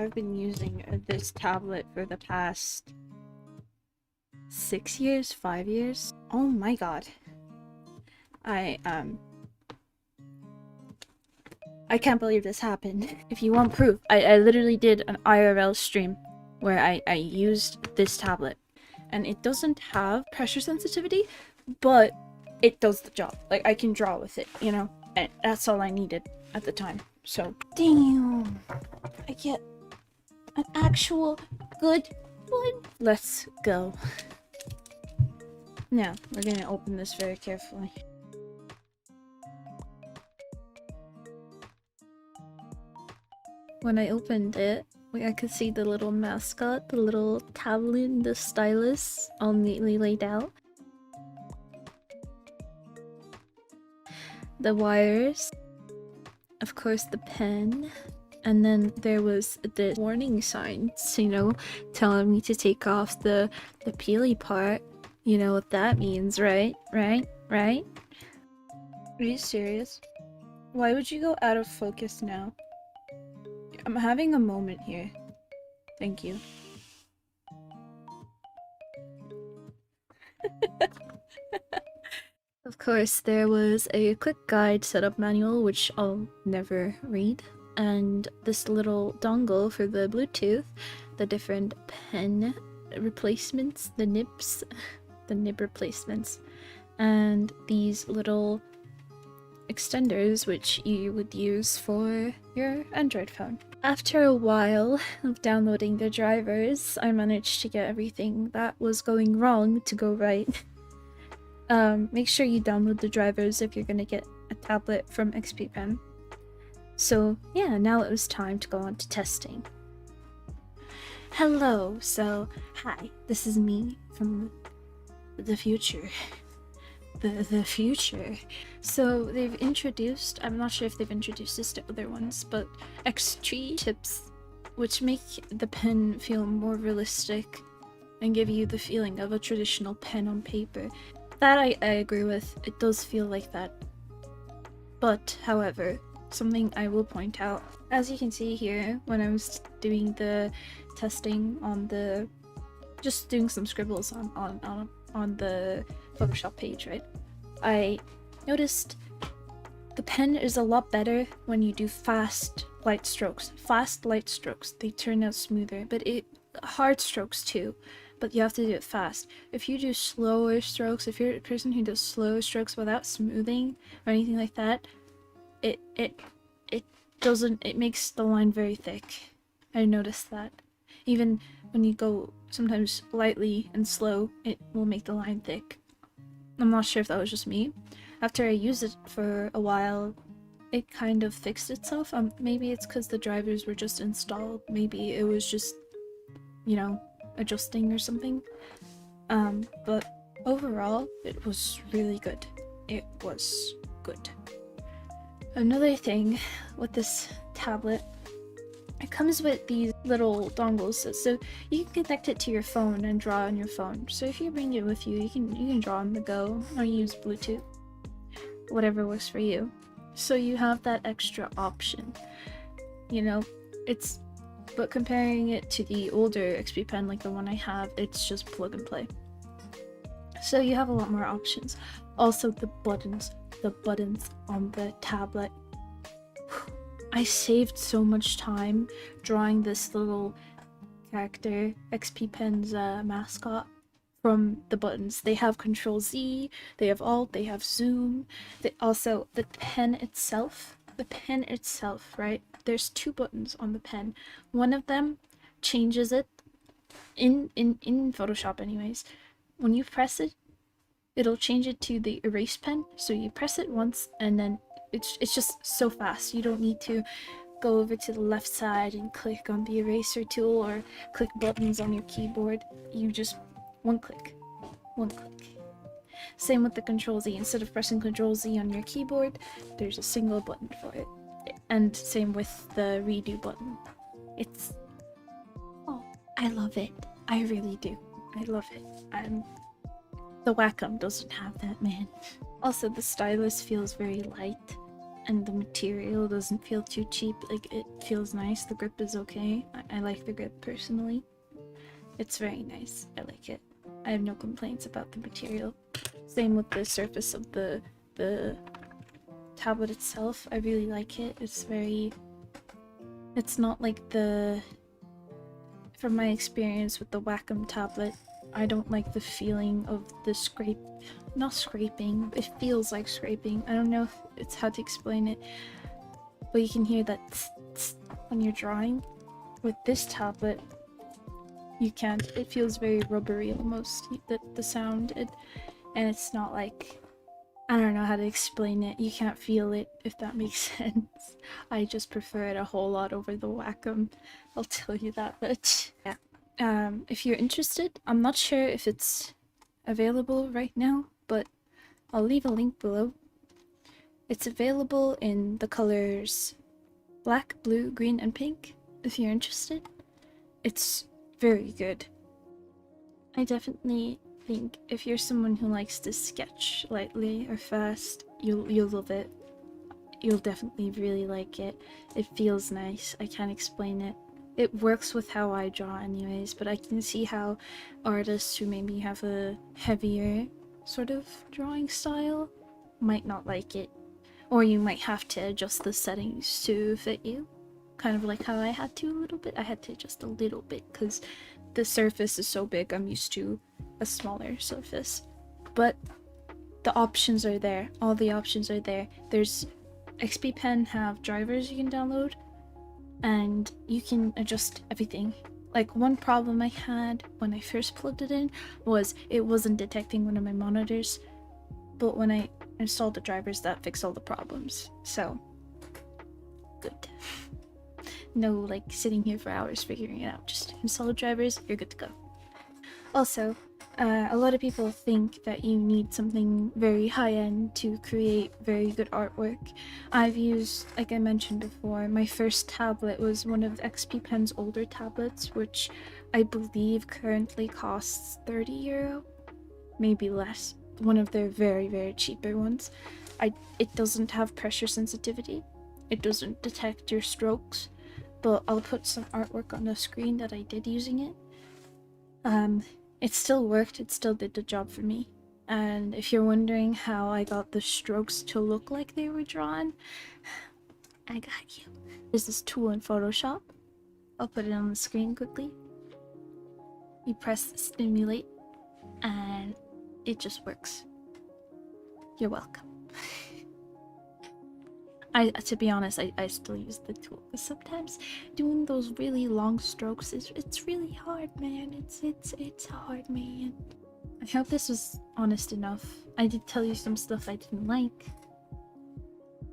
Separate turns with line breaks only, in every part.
I've been using this tablet for the past 6 years, 5 years. Oh my god. I can't believe this happened. If you want proof, I literally did an IRL stream where I used this tablet. And it doesn't have pressure sensitivity, but it does the job. Like, I can draw with it, you know? And that's all I needed at the time. So, damn. I get an actual good one. Let's go. Now, we're gonna open this very carefully. When I opened it, I could see the little mascot, the little tablet, the stylus all neatly laid out. The wires. Of course, the pen. And then there was the warning signs, you know, telling me to take off the peely part. You know what that means, right? Right? Right? Are you serious? Why would you go out of focus now? I'm having a moment here. Thank you. Of course, there was a quick guide setup manual, which I'll never read, and this little dongle for the Bluetooth, the different pen replacements, the nibs, the nib replacements, and these little extenders which you would use for your Android phone. After a while of downloading the drivers, I managed to get everything that was going wrong to go right. Make sure you download the drivers if you're gonna get a tablet from XPPEN. So yeah, now it was time to go on to testing. Hello, so hi, this is me from the future. The future. So they've introduced, I'm not sure if they've introduced this to other ones, but X3 chips, which make the pen feel more realistic and give you the feeling of a traditional pen on paper. That I agree with, it does feel like that. But, however, something I will point out, as you can see here, when I was doing the testing on the, just doing some scribbles on the Photoshop page, right? I noticed the pen is a lot better when you do fast light strokes. Fast light strokes, they turn out smoother, but hard strokes too, but you have to do it fast. If you do slower strokes, if you're a person who does slow strokes without smoothing or anything like that, it makes the line very thick. I noticed that. Even when you go sometimes lightly and slow, it will make the line thick. I'm not sure if that was just me. After I used it for a while, it kind of fixed itself. Maybe it's because the drivers were just installed. Maybe it was just, you know, adjusting or something. But overall, it was really good. It was good. Another thing with this tablet, it comes with these little dongles, so you can connect it to your phone and draw on your phone. So if you bring it with you, you can draw on the go or use Bluetooth, whatever works for you. So you have that extra option, you know. But comparing it to the older XPPEN, like the one I have, it's just plug and play. So you have a lot more options. Also the buttons on the tablet. I saved so much time drawing this little character, XPPEN's mascot, from the buttons. They have Control Z, they have Alt, they have Zoom. Also, the pen itself, right? There's 2 buttons on the pen. One of them changes it in Photoshop anyways. When you press it, it'll change it to the erase pen. So you press it once and then it's just so fast. You don't need to go over to the left side and click on the eraser tool or click buttons on your keyboard. You just one click. Same with the Control Z. Instead of pressing Control Z on your keyboard, there's a single button for it. And same with the redo button. I love it. I really do. I love it. The Wacom doesn't have that, man. Also, the stylus feels very light. and the material doesn't feel too cheap. Like, it feels nice. The grip is okay. I like the grip personally. It's very nice. I like it. I have no complaints about the material. Same with the surface of the tablet itself. I really like it. It's not like from my experience with the Wacom tablet, I don't like the feeling of the not scraping, it feels like scraping. I don't know if it's how to explain it, but you can hear that when you're drawing. With this tablet, you can't. It feels very rubbery almost, the sound, and it's not like, I don't know how to explain it. You can't feel it, if that makes sense. I just prefer it a whole lot over the Wacom, I'll tell you that much. Yeah. If you're interested, I'm not sure if it's available right now, but I'll leave a link below. It's available in the colors black, blue, green, and pink, if you're interested. It's very good. I definitely think if you're someone who likes to sketch lightly or fast, you'll love it. You'll definitely really like it. It feels nice. I can't explain it. It works with how I draw anyways, but I can see how artists who maybe have a heavier sort of drawing style might not like it. Or you might have to adjust the settings to fit you. Kind of like how I had to a little bit. I had to adjust a little bit because the surface is so big. I'm used to a smaller surface. But the options are there. All the options are there. There's XPPEN have drivers you can download, and you can adjust everything. Like, one problem I had when I first plugged it in was it wasn't detecting one of my monitors, but when I installed the drivers, that fixed all the problems. So, good. No, like, sitting here for hours figuring it out. Just install the drivers, you're good to go. Also, a lot of people think that you need something very high-end to create very good artwork. I've used, like I mentioned before, my first tablet was one of XPPEN's older tablets, which I believe currently costs €30, maybe less. One of their very, very cheaper ones. It doesn't have pressure sensitivity. It doesn't detect your strokes, but I'll put some artwork on the screen that I did using it. It still worked, it still did the job for me. And if you're wondering how I got the strokes to look like they were drawn, I got you. There's this tool in Photoshop. I'll put it on the screen quickly. You press stimulate, and it just works. You're welcome. To be honest, I still use the tool because sometimes doing those really long strokes it's really hard, man. It's hard, man. I hope this was honest enough. I did tell you some stuff I didn't like,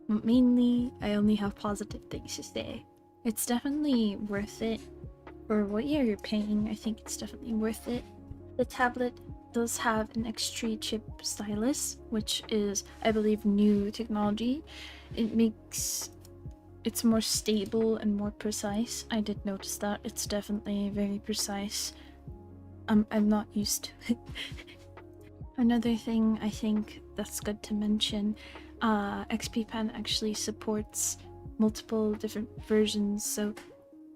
but mainly I only have positive things to say. It's definitely worth it for what you're paying. I think it's definitely worth it. The tablet does have an X3 chip stylus, which is, I believe, new technology. It's more stable and more precise. I did notice that. It's definitely very precise. I'm not used to it. Another thing I think that's good to mention, XPPEN actually supports multiple different versions, so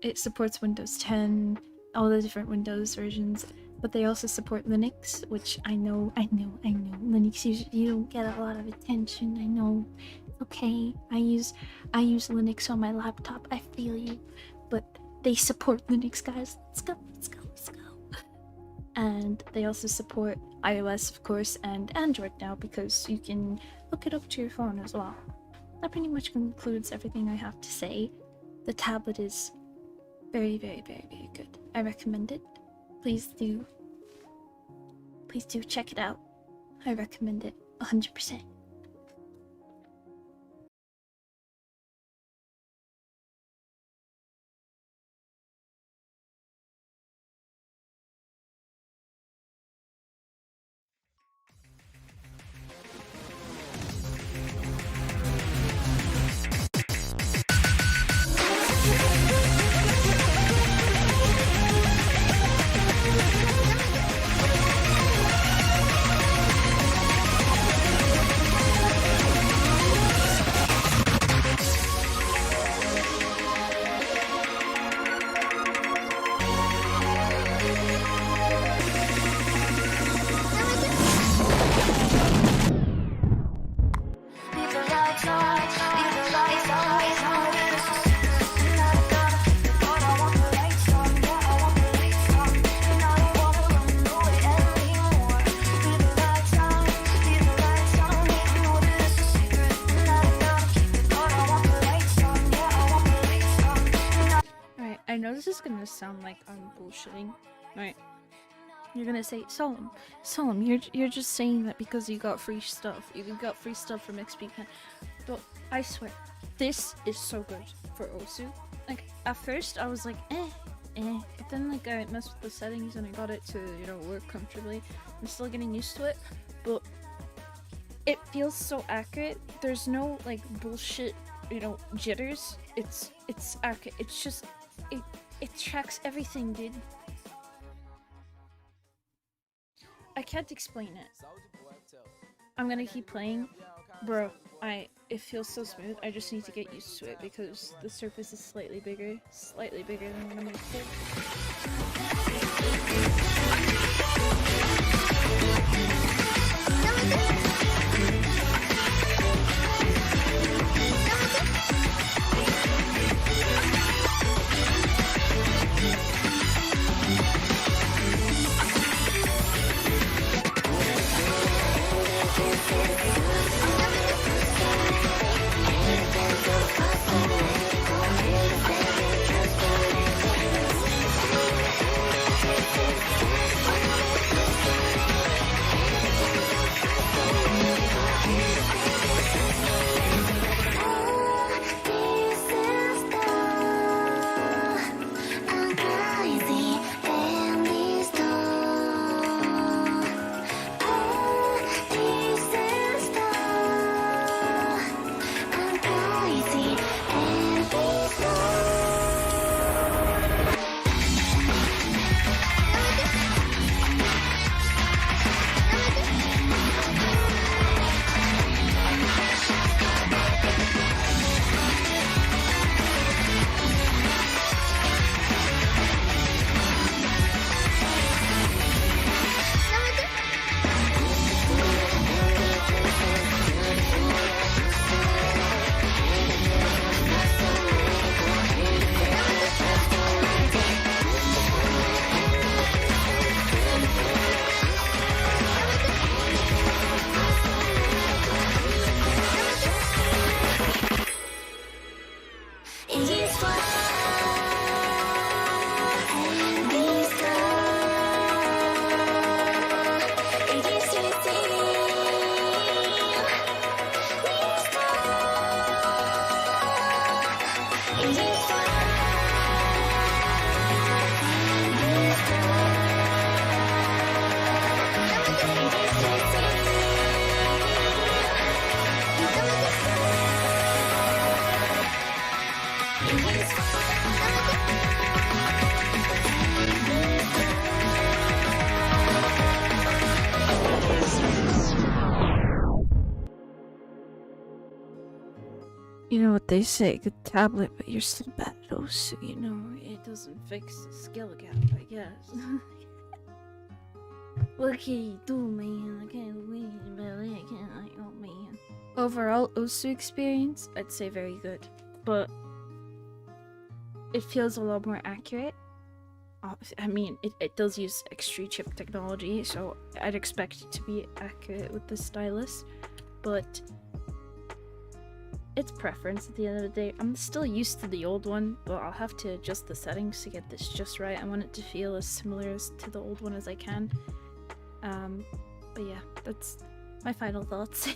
it supports Windows 10, all the different Windows versions, but they also support Linux, which I know, Linux you don't get a lot of attention, I know. Okay, I use Linux on my laptop, I feel you, but they support Linux, guys. Let's go. And they also support iOS, of course, and Android now, because you can hook it up to your phone as well. That pretty much concludes everything I have to say. The tablet is very, very, very, very good. I recommend it. Please do check it out. I recommend it 100%. this is gonna sound like I'm bullshitting, right? You're gonna say, Solemn, you're just saying that because you got free stuff. You got free stuff from XPPEN. But I swear, this is so good for Osu. Like, at first I was like, but then like I messed with the settings and I got it to, you know, work comfortably. I'm still getting used to it, but it feels so accurate. There's no like bullshit, you know, jitters. It's accurate. It's just, it tracks everything, dude. I can't explain it. I'm gonna keep playing. Bro, it feels so smooth. I just need to get used to it because the surface is slightly bigger than what I'm used You know what they say, good tablet, but you're still bad at Osu, you know, it doesn't fix the skill gap, I guess. What can you do, man? I can't win about it, can I? Oh, man. Overall, Osu experience, I'd say very good, but it feels a lot more accurate. I mean, it does use extreme chip technology, so I'd expect it to be accurate with the stylus, but it's preference at the end of the day. I'm still used to the old one, but I'll have to adjust the settings to get this just right. I want it to feel as similar to the old one as I can. But yeah, that's my final thoughts.